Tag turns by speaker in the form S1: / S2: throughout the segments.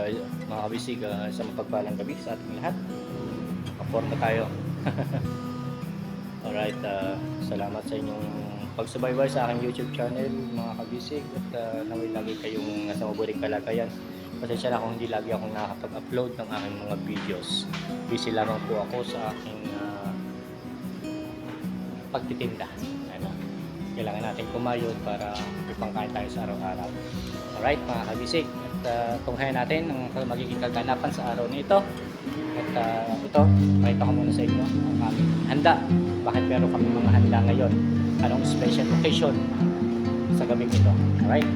S1: mga kabisig, sa mapagpalang gabi sa ating lahat. Kaporma tayo. Alright, salamat sa inyong pagsubaybay sa aking YouTube channel mga kabisig, at naway lagi kayong nasa mabuting kalagayan. Pasensya na kung hindi lagi akong nakakapag-upload ng aking mga videos. Busy lamang po ako sa aking pagtitinda. Ano, kailangan natin kumayod para ipangkain tayo sa araw-araw. Alright mga kabisig, at tunghayan natin ang magiging kaganapan sa araw na ito. At ito, pakita ko muna sa inyo ang aming handa. Bakit meron kami mga handa ngayon? Anong special occasion sa gabing ito? Alright?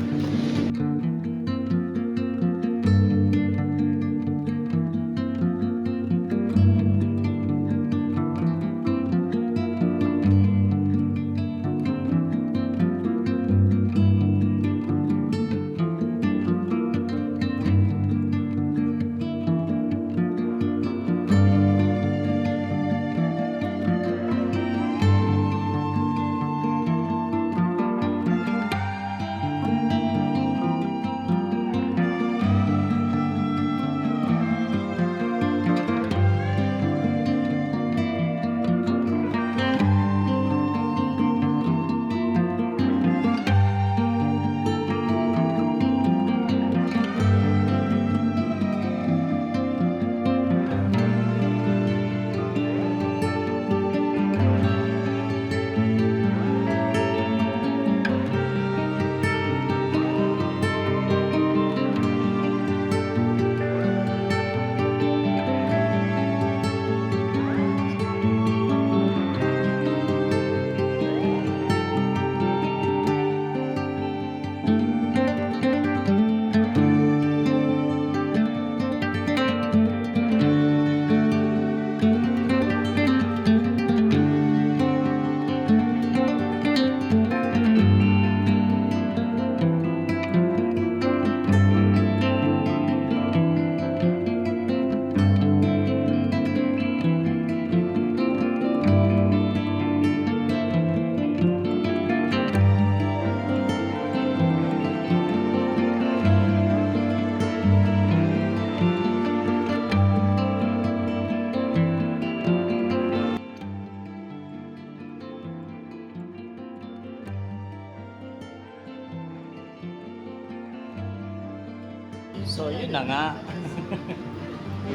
S1: So yun na nga.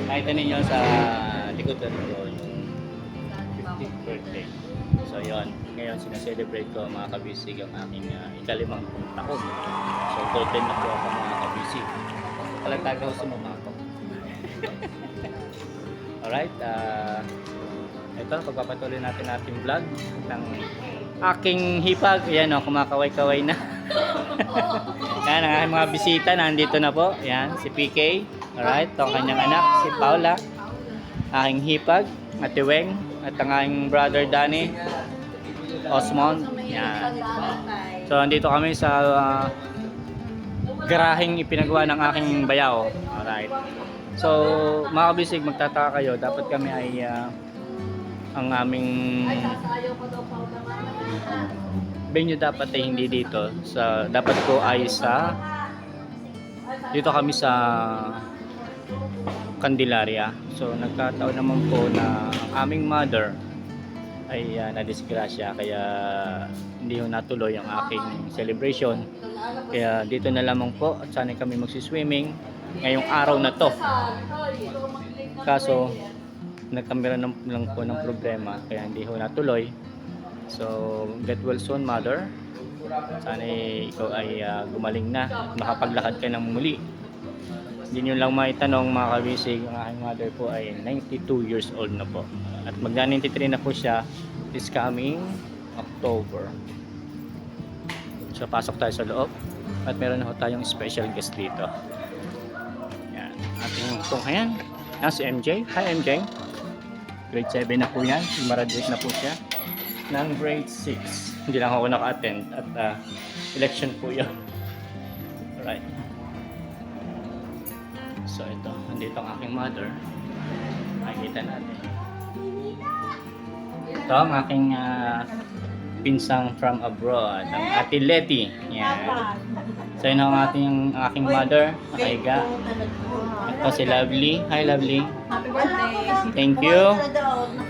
S1: Nakita ninyo sa likodan ko yung 50th birthday. So yun, ngayon sinaselebrate ko mga kabisig ang aking ikalimang taon. So golden na po ako mga kabisig. Palagtagaw sa mama ko. Alright, ito pagpapatuloy natin ating vlog ng aking hipag. Ayan o, kumakaway-kaway na. Yan ang aking mga bisita, nandito na po. Yan, si PK. Alright, ito ang kanyang anak, si Paula. Aking hipag, Ate Weng. At ang aking brother Danny, Osmond. Yan. So, nandito kami sa garaheng ipinagawa ng aking bayaw. Alright. So, mga kabisig, magtataka kayo. Dapat kami ay ang aming venue dapat ay hindi dito, dapat ko ay dito kami sa Candelaria. So nagkataon naman po na ang aming mother ay nadisgrasya, kaya hindi ho natuloy ang aking celebration. Kaya dito na lamang po at sana kami magsiswimming ngayong araw na to. Kaso nagkamera lang po ng problema, kaya hindi ho natuloy. So, get well soon, mother. Sana ikaw ay gumaling na at makapaglakad ka ng muli. Hindi nyo lang maitanong mga kabisig, ang aking mother po ay 92 years old na po. At magna-93 na po siya this coming October. So, pasok tayo sa loob. At meron na po tayong special guest dito. Yan, ating tunghayan. Yan si MJ. Hi MJ. Grade 7 na po yan. Graduate na po siya ng grade 6. Hindi lang ako naka-attend at election po yun. Alright. So ito, nandito ang aking mother. Makikita natin. Ito ang aking pinsang from abroad, ang Ate Letty. Yan. So yun ang aking mother, nakahiga. Ito si Lovely. Hi Lovely.
S2: Happy birthday.
S1: Thank you.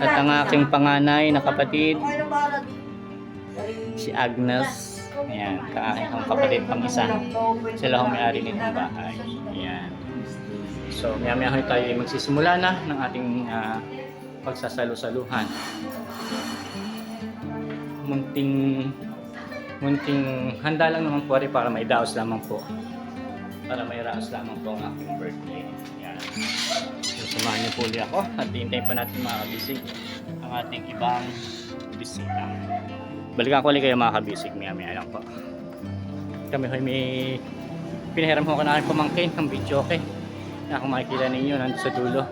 S1: At ang aking panganay na kapatid, si Agnes. Ayan, aking kapatid pang isa. Sila ang may-ari nitong bahay. Ayan. So maya-maya tayo ay magsisimula na ng ating pagsasalo-saluhan. Munting handa lang naman po rin para may daos lamang po. Para may raos lamang po ang aking birthday. Yan. So, samahan niyo po ulit ako at hintayin pa natin mga kabisig ang ating ibang bisita. Balikan ko ulit kayo mga kabisig. Maya lang po. Kami hoy may pinahiram ko na aking pamangkin ng video, okay? Na kung makikita ninyo nandun sa dulo.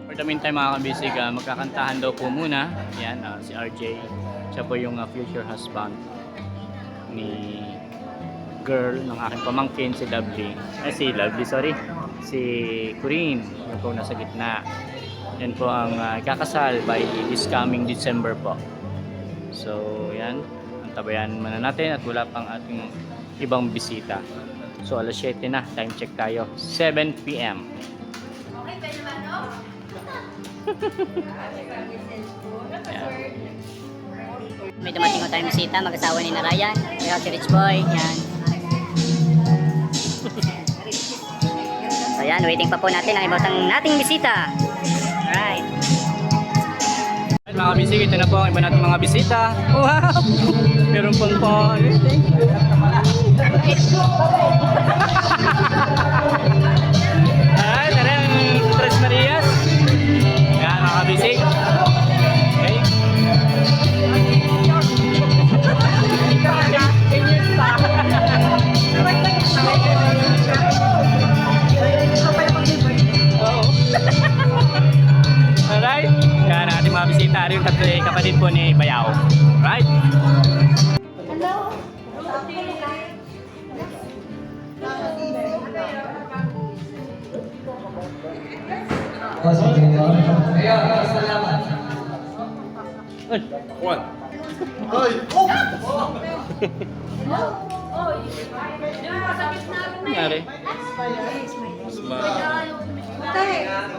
S1: For the meantime mga kabisig, magkakantahan daw po muna. Yan, si RJ. Siya po yung future husband ni girl ng aking pamangkin, si Lovely. Si Corinne, yung po nasa gitna. Yan po ang kakasal by this coming December po. So, yan. Antabayan muna natin at wala pang ating ibang bisita. So, alas 7 na. Time check tayo. 7 p.m.
S2: Okay, pwede naman, no?
S1: Yan.
S3: May dumating ko tayong bisita, mag-asawa ni Narayan, kaya si Rich Boy, yan. So yan, waiting pa po natin ang ibang nating bisita. Alright.
S1: Mga bisig, ito na po ang iba nating mga bisita. Wow! Meron pong ay, tara ang Tres Marias. Yan mga bisig. Okay. Alright. Yan ang ating mga bisita. Yung kapatid po ni Bayaw. Right?
S2: Hello.
S1: Ay, Juan. Nangyari?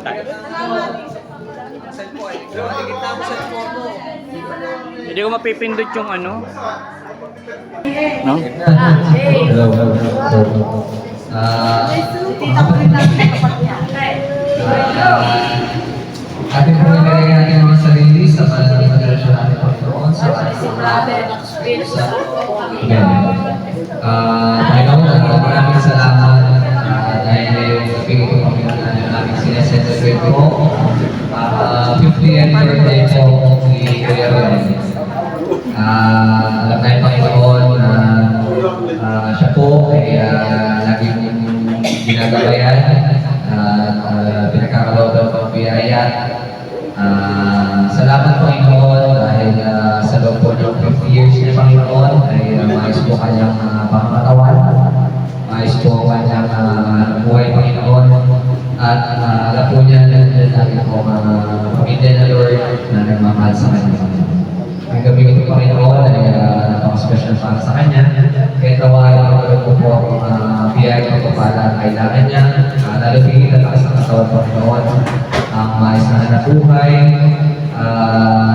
S1: Tayo. Hindi ko mapipindot yung ano. No?
S4: Ating po nilagay natin ang sarili sa pagdadasyon natin Panginoon sa ating Panginoon, maraming salamat dahil kapigil ko Panginoon na aming sineselebrate po. 50th birthday po ni Kuya Ron. Alam tayo Panginoon na siya po ay laging ginagabayan at pinagkakaloob ng biyaya. Salamat Panginoon dahil sa loob po ng 50 years ni Panginoon ay maayos po kanyang pangkatawan, maayos po kanyang buhay Panginoon, at alam po niya natin po mga pamilya na Lord na nagmamahal sa kanya. Ang gabi ito Panginoon ay napaka-special para sa kanya, kaya tawarin ko po ang biyaya ng kapala at kailangan niya, nalubingin at lakas ng katawan Panginoon, ang maayos na hanap buhay.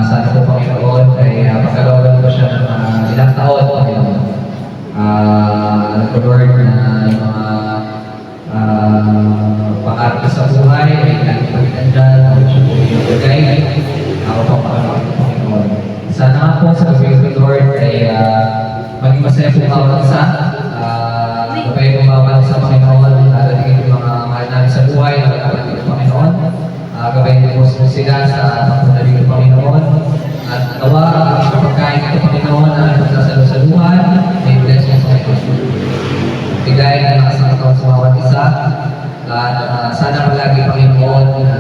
S4: Sana po Panginoon ay pagkalooban ko siya ng ilang taon Panginoon. Alam ko Lord na yung mga pangarap sa buhay ay lagi pagkitan dyan, ako siya po yung bagay, ako pang Panginoon. Sana nga po sa gabi ko Lord ay maging masaya po bawat isa, gabay mo bawat sa Panginoon, dadatingin yung mga mahal namin sa buhay, nakakalating ng Panginoon. Gabay mo sila sa pagpuntaling ng Panginoon at nawa ang pagkain ng Panginoon na pagsasalusaluhan ay bless mo sa Panginoon. Bigay na lakas ng katawan sa bawat isa at sana palagi Panginoon na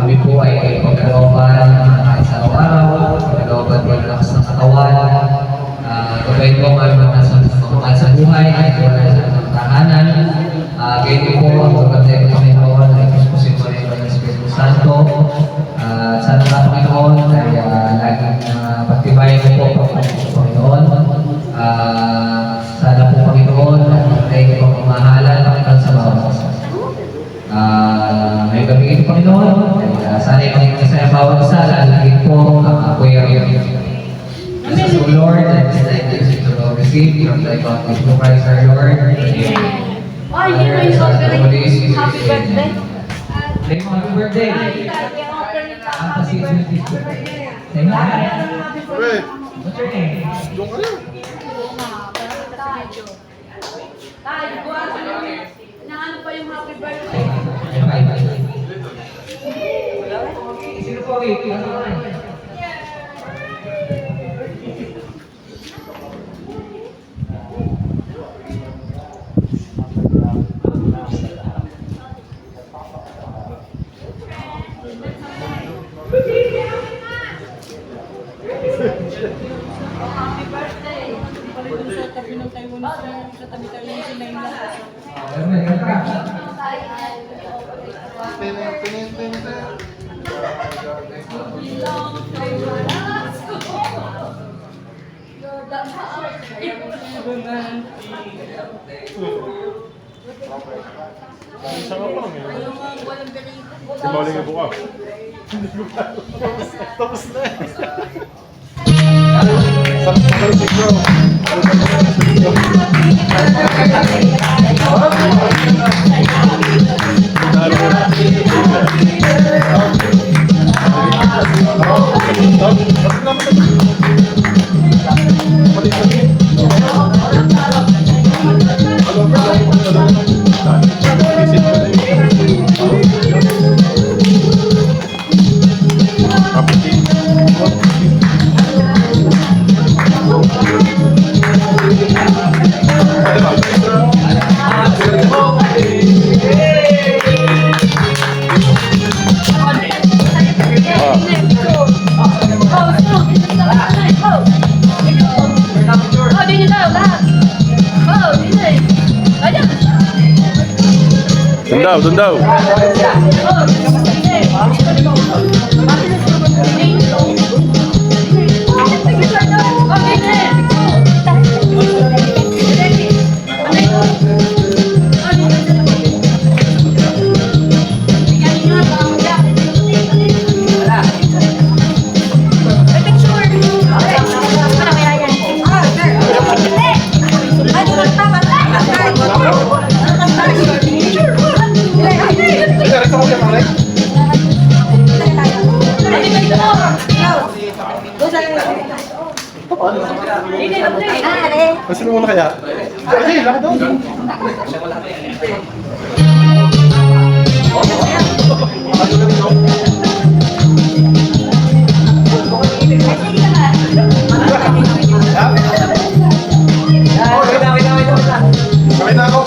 S4: kami po ay pagkalooban kahit sa araw-araw, pagkalooban po ng lakas ng katawan. Gabay mo ang mga sa buhay ay wala sa tahanan. Ganyan po ang pagkatay ng Panginoon ay kuskusin mo rin ng Espiritu Santo. Sana na Panginoon ay laging pagtibayan mo po ang Panginoon. Sana ay maging masaya bawat isa, lalagin po ang apoy ang Jesus, O Lord, and this night gives you to all receive from thy God, through Christ our Lord. Amen.
S2: Oh, hindi mo yung offering. Happy birthday.
S4: Play mo, happy birthday. Ang kasi Say mo,
S5: Wait,
S4: what's your name?
S5: doon ka lang.
S2: Tayo, buwasan mo. Inaano pa yung happy birthday.
S4: Sino po, wait?
S2: Happy birthday.
S5: Sama pa lang yun. Simbawali nga buka. Tapos na eh. Sa picture. Doon daw. Masino muna kaya? Ay, laki doon. Kami na ako.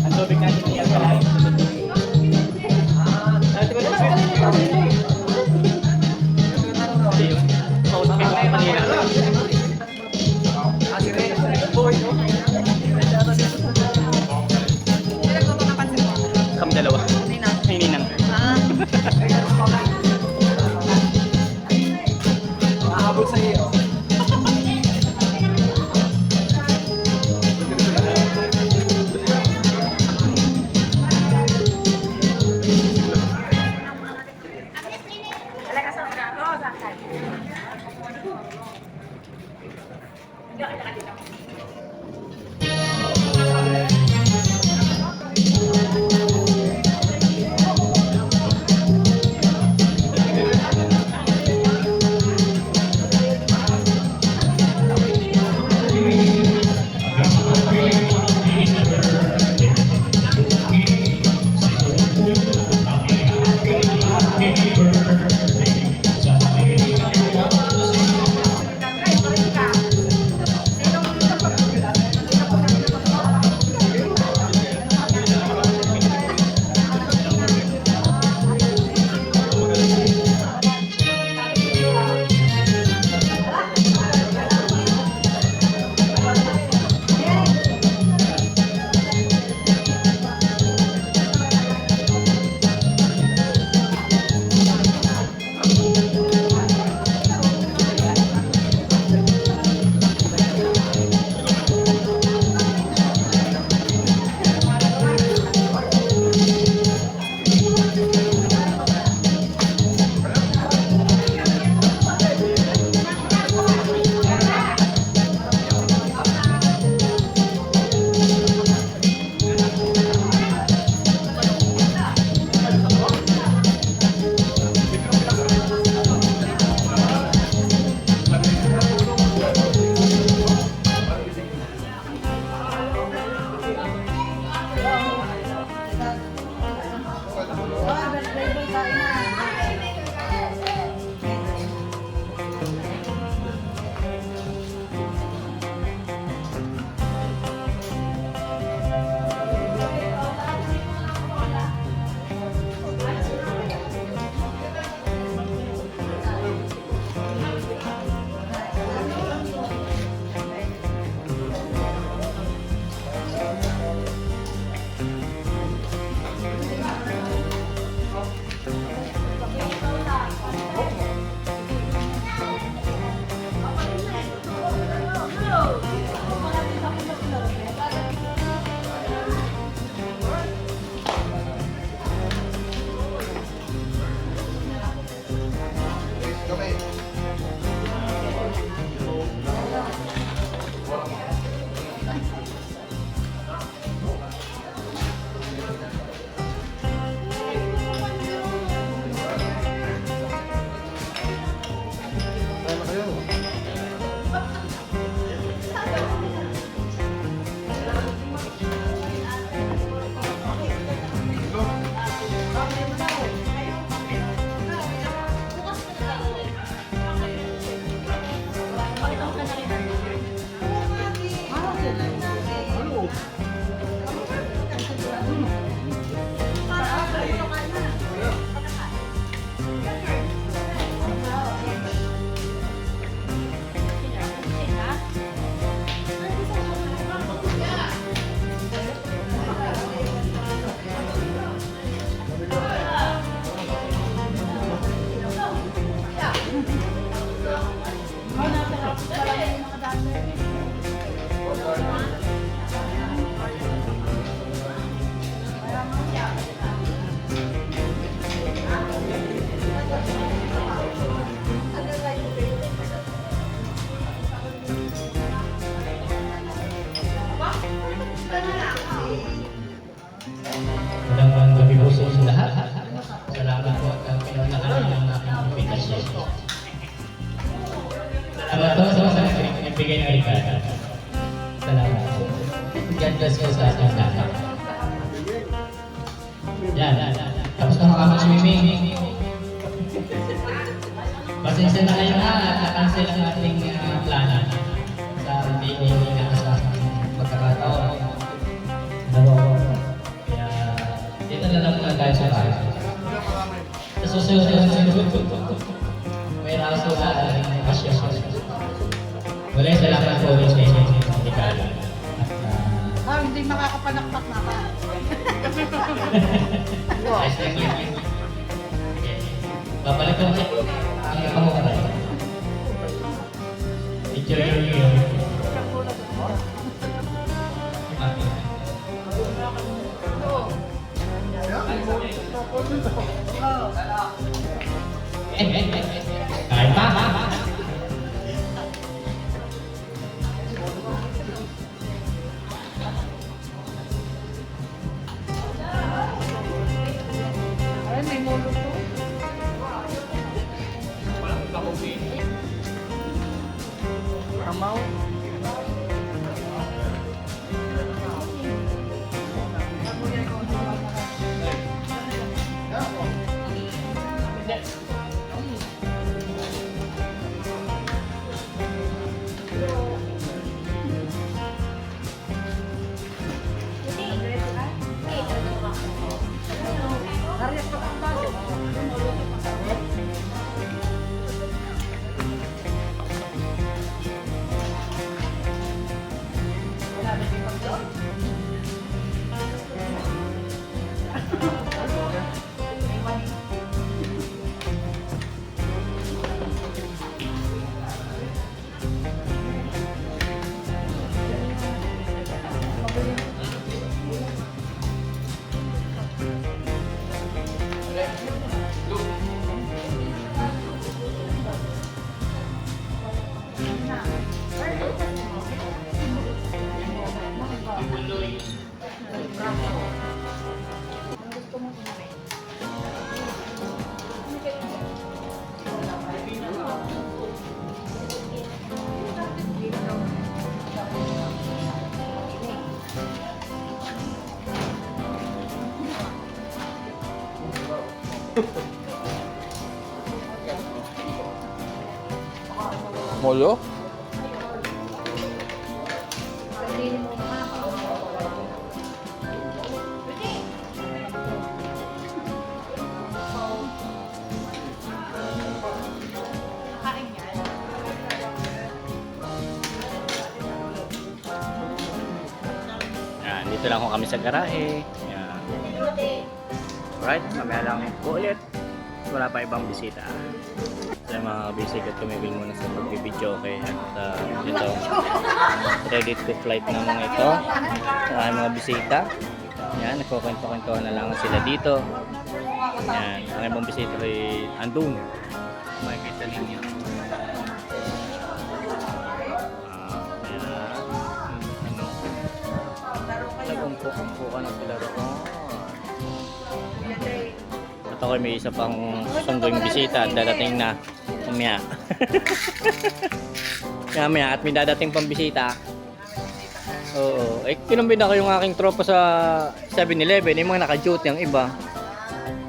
S1: Ang tubig natin ay alkaline. Hindi yun. Kausap ko yung kanina. Kami dalawa. Ay, ninang.
S4: Salamat po sa nagbigay ng regalo. Salamat po. God bless you sa ating lahat. Yan. Tapos na makapag-swimming. Pasensya na kayo na at na-cancel ang ating plano sa hindi na sa pagkakataon. Kaya dito na lang muna tayo sa bahay. Sa susunod may raso na ating asya. Muli, salamat po ulit sa inyo.
S5: Hindi makakapanakpak na ka.
S4: Ayos lang yun. Babalik ko ulit. Ang kamukaray. Enjoy your meal. Kain pa?
S5: Ay, may mulo to. Kamaw.
S6: Molo?
S1: Yan, dito lang kami sa garahe. Yan. Alright, mamaya lang po ulit. Wala pa ibang bisita. So mga basic at tumibig muna sa pagbibideo okay at ito ready to flight na mga ito sa aking mga bisita. Yan, nagkukwento-kwentuhan na lang sila dito. Yan, ang ibang bisita ay andun. Makikita ninyo. Nag-umpo-umpo na sila roon. At ako may isa pang sunduing bisita at dadating na mamaya. Mamaya at may dadating pang bisita. Oo. Eh, kinumbin ako yung aking tropa sa 7-Eleven. Yung mga naka-duty ang iba.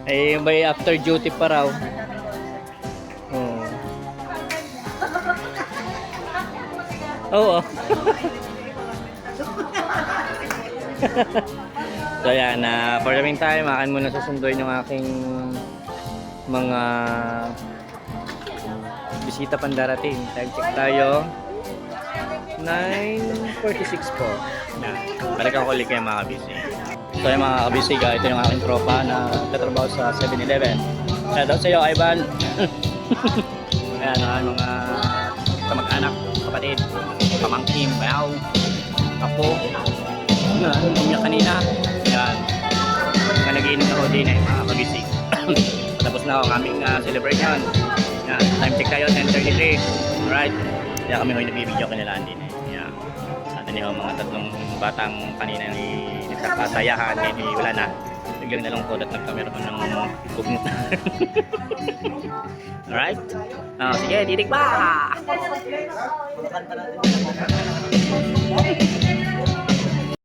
S1: Eh, may after duty pa raw. Oo. Oo. So yan, for the meantime, akin muna susunduin yung aking mga bisita pandarating. Time check tayo. 9:46 po. Yan. Balikan ko ulit kayo mga kabisi. So yung mga kabisi, ito yung aking tropa na katrabaho sa 7-Eleven. Shout out sa iyo, Ivan. Ayan, mga kamag-anak, kapatid, pamangkin, bayaw, apo. Umiyak kanina. Yan. Nga nagiinom ako din mga kagising. Tapos na ako ang aming celebration. Yan. Time check tayo, 10:33. Alright. Kaya kami ngayon nagbibideo kanilaan din. Yan. At ano yung mga tatlong batang kanina nagsasayahan. Ngayon wala na. Biglang nalungkot at nagkamera ko ng kugnot. Alright? Sige, titik pa!